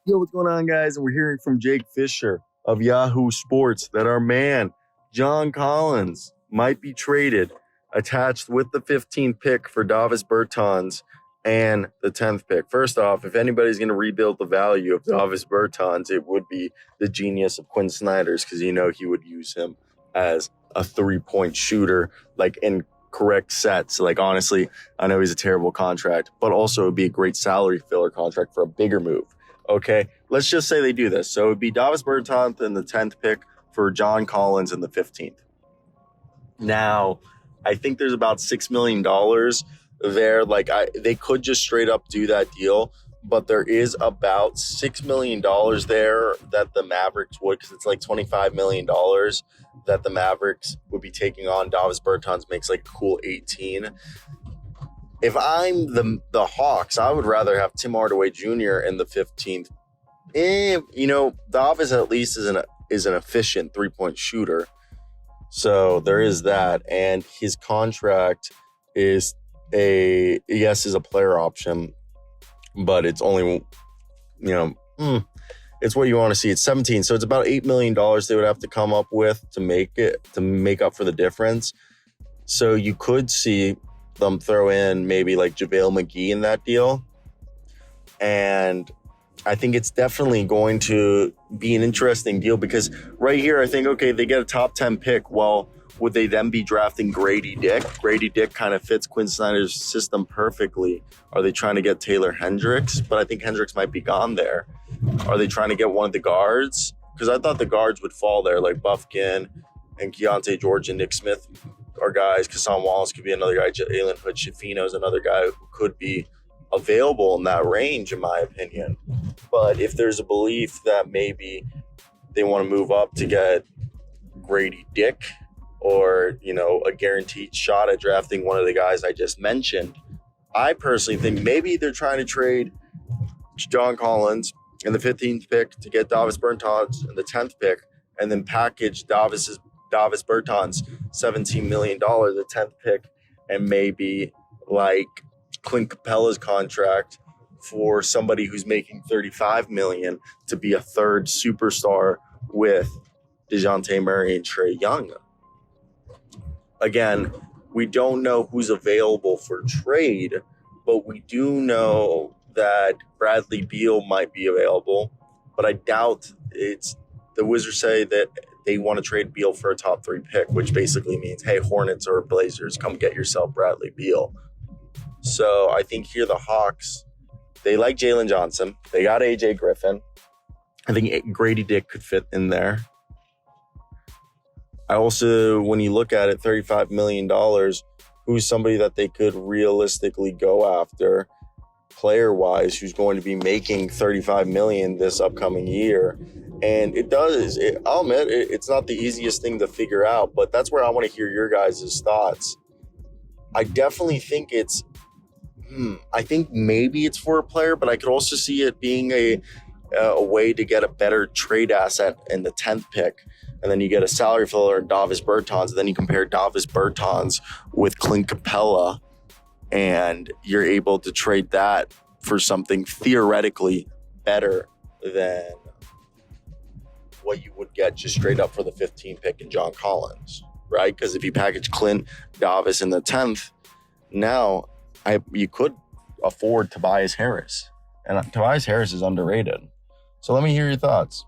Yo, what's going on, guys? And we're hearing from Jake Fisher of Yahoo Sports that our man, John Collins, might be traded, attached with the 15th pick for Davis Bertans and the 10th pick. First off, if anybody's going to rebuild the value of Davis Bertans, it would be the genius of Quinn Snyder's, because he would use him as a three-point shooter, like in correct sets. Like, honestly, I know he's a terrible contract, but also it would be a great salary filler contract for a bigger move. Okay, let's just say they do this. So it would be Davis Bertans and the 10th pick for John Collins in the 15th. Now, I think there's about $6 million there. Like, they could just straight up do that deal, but there is about $6 million there that the Mavericks would, because it's like $25 million that the Mavericks would be taking on. Davis Bertans makes like a cool 18. If I'm the Hawks, I would rather have Tim Hardaway Jr. in the 15th. Davis at least is an efficient three-point shooter. So there is that. And his contract is a player option, but it's only, it's what you want to see. It's 17. So it's about $8 million they would have to come up with to make up for the difference. So you could see them throw in maybe like JaVale McGee in that deal. And I think it's definitely going to be an interesting deal, because right here, I think, okay, they get a top 10 pick. Well, would they then be drafting Grady Dick? Grady Dick kind of fits Quinn Snyder's system perfectly. Are they trying to get Taylor Hendricks? But I think Hendricks might be gone there. Are they trying to get one of the guards? Because I thought the guards would fall there, like Buffkin and Keontae George and Nick Smith are guys. Kassan Wallace could be another guy. Jalen Hood Schifino is another guy who could be available in that range, in my opinion. But if there's a belief that maybe they want to move up to get Grady Dick, or, a guaranteed shot at drafting one of the guys I just mentioned, I personally think maybe they're trying to trade John Collins in the 15th pick to get Davis Bertans in the 10th pick, and then package Davis Bertans $17 million, the 10th pick, and maybe like Clint Capella's contract for somebody who's making $35 million to be a third superstar with DeJounte Murray and Trae Young. Again, we don't know who's available for trade, but we do know that Bradley Beal might be available, but I doubt it's. The Wizards say that they want to trade Beal for a top 3 pick, which basically means, hey, Hornets or Blazers, come get yourself Bradley Beal. So I think here the Hawks, they like Jalen Johnson. They got AJ Griffin. I think Grady Dick could fit in there. I also, when you look at it, $35 million, who's somebody that they could realistically go after player-wise, who's going to be making $35 million this upcoming year. And I'll admit, it's not the easiest thing to figure out, but that's where I want to hear your guys' thoughts. I definitely think I think maybe it's for a player, but I could also see it being a way to get a better trade asset in the 10th pick. And then you get a salary filler in Davis Bertans. And then you compare Davis Bertans with Clint Capella, and you're able to trade that for something theoretically better than what you would get just straight up for the 15th pick in John Collins, right? Because if you package Clint Davis in the 10th, now you could afford Tobias Harris. And Tobias Harris is underrated. So let me hear your thoughts.